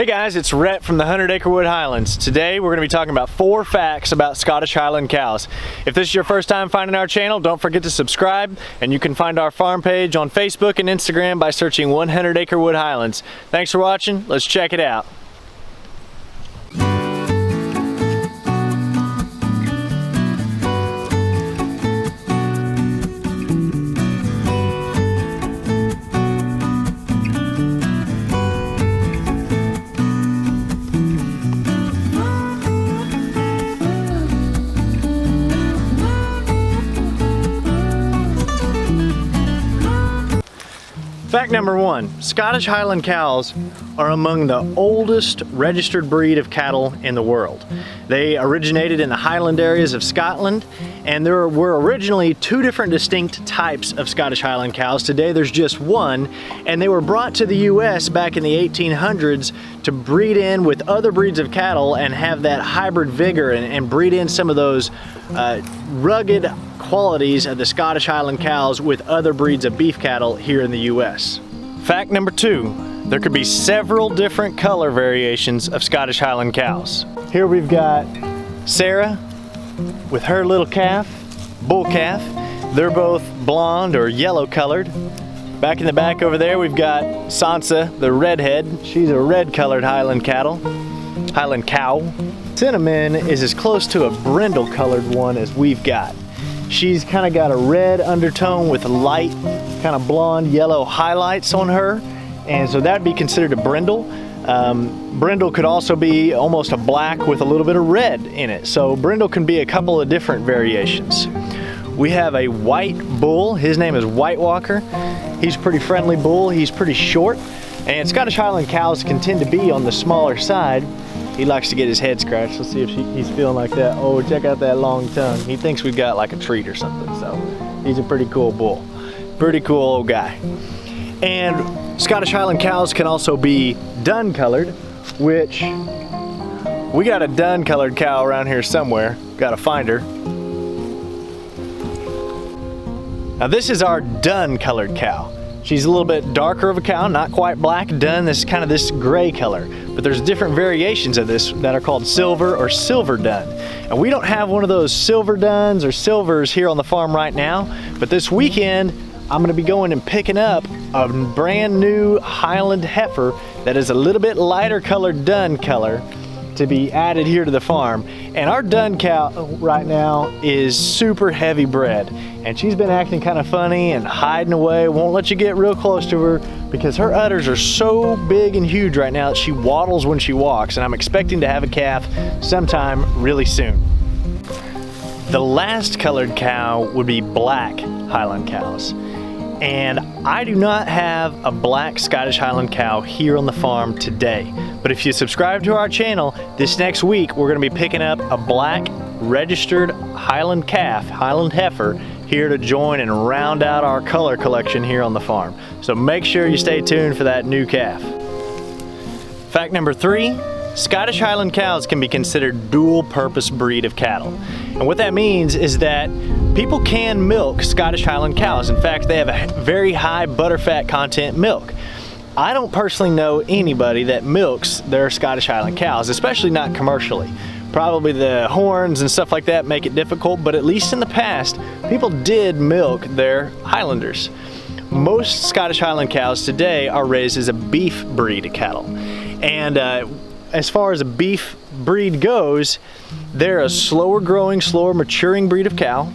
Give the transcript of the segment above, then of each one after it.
Hey guys, it's Rhett from the 100 Acre Wood Highlands. Today we're going to be talking about 4 facts about Scottish Highland cows. If this is your first time finding our channel, don't forget to subscribe, and you can find our farm page on Facebook and Instagram by searching 100 Acre Wood Highlands. Thanks for watching. Let's check it out. Fact number 1, Scottish Highland cows are among the oldest registered breed of cattle in the world. They originated in the Highland areas of Scotland, and there were originally 2 different distinct types of Scottish Highland cows. Today there's just one, and they were brought to the US back in the 1800s to breed in with other breeds of cattle and have that hybrid vigor and breed in some of those rugged qualities of the Scottish Highland cows with other breeds of beef cattle here in the US. Fact number 2, there could be several different color variations of Scottish Highland cows. Here we've got Sarah with her little calf, bull calf. They're both blonde or yellow colored. Back in the back over there we've got Sansa, the redhead. She's a red colored Highland cow. Cinnamon is as close to a brindle colored one as we've got. She's kind of got a red undertone with light kind of blonde yellow highlights on her, and so that'd be considered a brindle. Brindle could also be almost a black with a little bit of red in it, so brindle can be a couple of different variations. We have a white bull. His name is White Walker. He's a pretty friendly bull. He's pretty short, and Scottish Highland cows can tend to be on the smaller side. He likes to get his head scratched. Let's see if he's feeling like that. Oh, check out that long tongue. He thinks we've got like a treat or something, so he's a pretty cool bull. Pretty cool old guy. And Scottish Highland cows can also be dun colored, which we got a dun colored cow around here somewhere. Gotta find her. Now this is our dun colored cow. She's a little bit darker of a cow, not quite black. Dun, this is kind of this gray color. But there's different variations of this that are called silver or silver dun. And we don't have one of those silver duns or silvers here on the farm right now, but this weekend I'm gonna be going and picking up a brand new Highland heifer that is a little bit lighter colored dun color to be added here to the farm. And our dun cow right now is super heavy bred, and she's been acting kind of funny and hiding away, won't let you get real close to her because her udders are so big and huge right now that she waddles when she walks, and I'm expecting to have a calf sometime really soon. The last colored cow would be black Highland cows. And I do not have a black Scottish Highland cow here on the farm today. But if you subscribe to our channel, this next week we're going to be picking up a black registered Highland calf, Highland heifer, here to join and round out our color collection here on the farm. So make sure you stay tuned for that new calf. Fact number 3, Scottish Highland cows can be considered dual-purpose breed of cattle. And what that means is that people can milk Scottish Highland cows. In fact, they have a very high butterfat content milk. I don't personally know anybody that milks their Scottish Highland cows, especially not commercially. Probably the horns and stuff like that make it difficult, but at least in the past, people did milk their Highlanders. Most Scottish Highland cows today are raised as a beef breed of cattle. And as far as a beef breed goes, they're a slower growing, slower maturing breed of cow.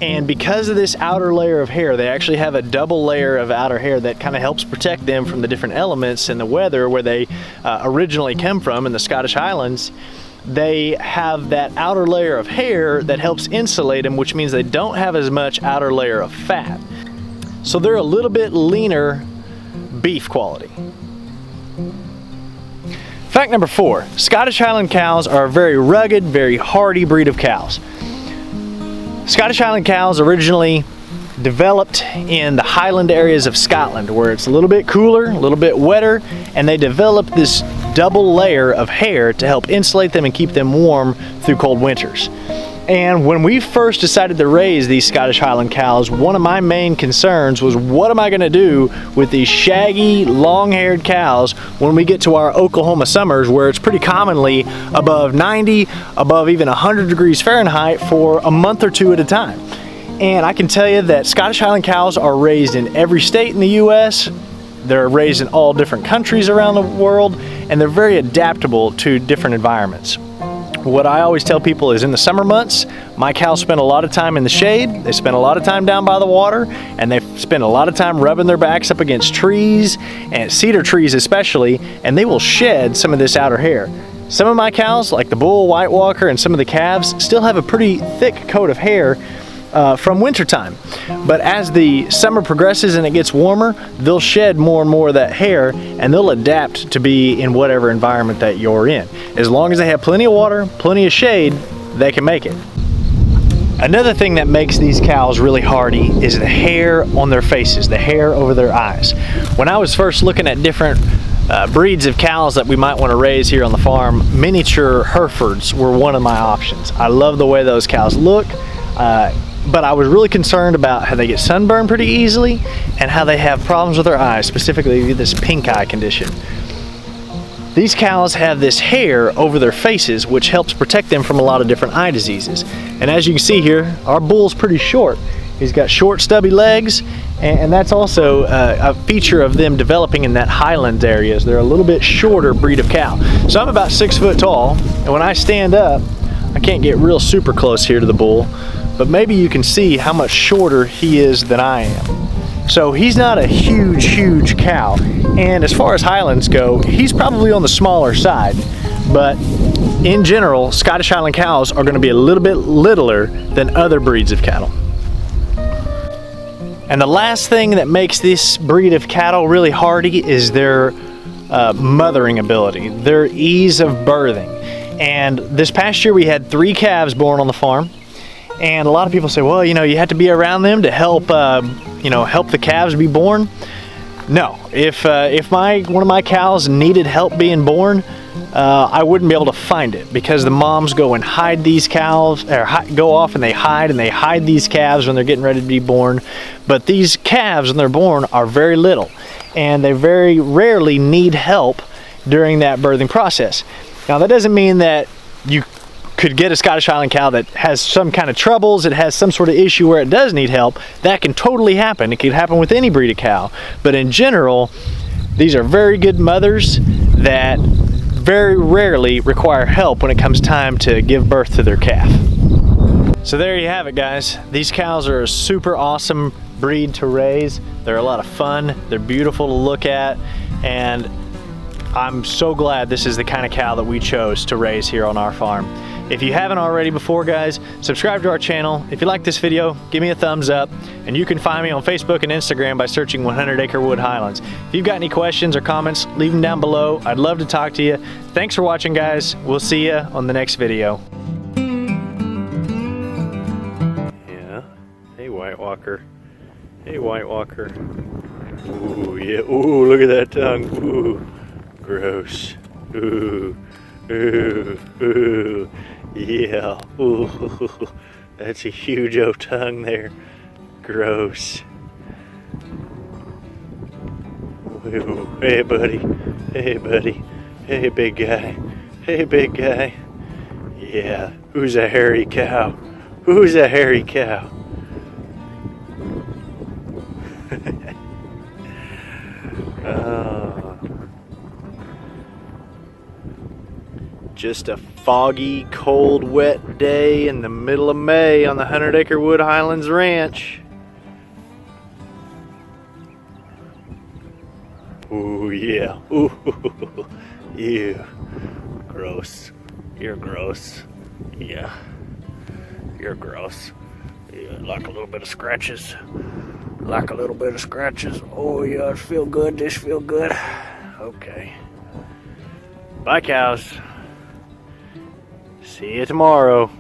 And because of this outer layer of hair, they actually have a double layer of outer hair that kind of helps protect them from the different elements and the weather where they originally come from in the Scottish Highlands. They have that outer layer of hair that helps insulate them, which means they don't have as much outer layer of fat. So they're a little bit leaner beef quality. Fact number 4, Scottish Highland cows are a very rugged, very hardy breed of cows. Scottish Highland cows originally developed in the Highland areas of Scotland, where it's a little bit cooler, a little bit wetter, and they developed this double layer of hair to help insulate them and keep them warm through cold winters. And when we first decided to raise these Scottish Highland cows, one of my main concerns was, what am I going to do with these shaggy, long-haired cows when we get to our Oklahoma summers, where it's pretty commonly above 90, above even 100 degrees Fahrenheit for a month or two at a time. And I can tell you that Scottish Highland cows are raised in every state in the U.S. They're raised in all different countries around the world, and they're very adaptable to different environments. What I always tell people is, in the summer months, my cows spend a lot of time in the shade, they spend a lot of time down by the water, and they spend a lot of time rubbing their backs up against trees, and cedar trees especially, and they will shed some of this outer hair. Some of my cows, like the bull, white walker, and some of the calves, still have a pretty thick coat of hair from wintertime. But as the summer progresses and it gets warmer, they'll shed more and more of that hair, and they'll adapt to be in whatever environment that you're in. As long as they have plenty of water, plenty of shade, they can make it. Another thing that makes these cows really hardy is the hair on their faces, the hair over their eyes. When I was first looking at different breeds of cows that we might want to raise here on the farm, miniature Herefords were one of my options. I love the way those cows look. But I was really concerned about how they get sunburned pretty easily and how they have problems with their eyes, specifically this pink eye condition. These cows have this hair over their faces, which helps protect them from a lot of different eye diseases. And as you can see here, our bull's pretty short. He's got short, stubby legs, and that's also a feature of them developing in that Highlands areas. They're a little bit shorter breed of cow. So I'm about 6 foot tall, and when I stand up, I can't get real super close here to the bull, but maybe you can see how much shorter he is than I am. So he's not a huge cow, and as far as Highlands go, he's probably on the smaller side, but in general, Scottish Highland cows are going to be a little bit littler than other breeds of cattle. And the last thing that makes this breed of cattle really hardy is their mothering ability, their ease of birthing. And this past year we had 3 calves born on the farm. And a lot of people say, well, you know, you have to be around them to help, help the calves be born. No, if one of my cows needed help being born, I wouldn't be able to find it, because the moms go and hide these cows, or go off and they hide these calves when they're getting ready to be born. But these calves, when they're born, are very little, and they very rarely need help during that birthing process. Now, that doesn't mean that you could get a Scottish Highland cow that has some kind of troubles, it has some sort of issue where it does need help. That can totally happen. It could happen with any breed of cow. But in general, these are very good mothers that very rarely require help when it comes time to give birth to their calf. So there you have it, guys. These cows are a super awesome breed to raise. They're a lot of fun. They're beautiful to look at, and I'm so glad this is the kind of cow that we chose to raise here on our farm. If you haven't already before, guys, subscribe to our channel. If you like this video, give me a thumbs up, and you can find me on Facebook and Instagram by searching 100 Acre Wood Highlands. If you've got any questions or comments, leave them down below. I'd love to talk to you. Thanks for watching, guys. We'll see you on the next video. Yeah. Hey, White Walker. Hey, White Walker. Ooh, yeah. Ooh, look at that tongue. Ooh, gross. Ooh. Ooh, ooh, yeah, ooh, that's a huge old tongue there. Gross. Ooh, hey buddy, hey buddy, hey big guy, hey big guy. Yeah, who's a hairy cow? Who's a hairy cow? Just a foggy, cold, wet day in the middle of May on the 100 Acre Wood Highlands Ranch. Ooh, yeah. Ooh, you. Gross. You're gross. Yeah. You're gross. Yeah, like a little bit of scratches. Like a little bit of scratches. Oh, yeah, it feel good. This feel good. Okay. Bye, cows. See you tomorrow.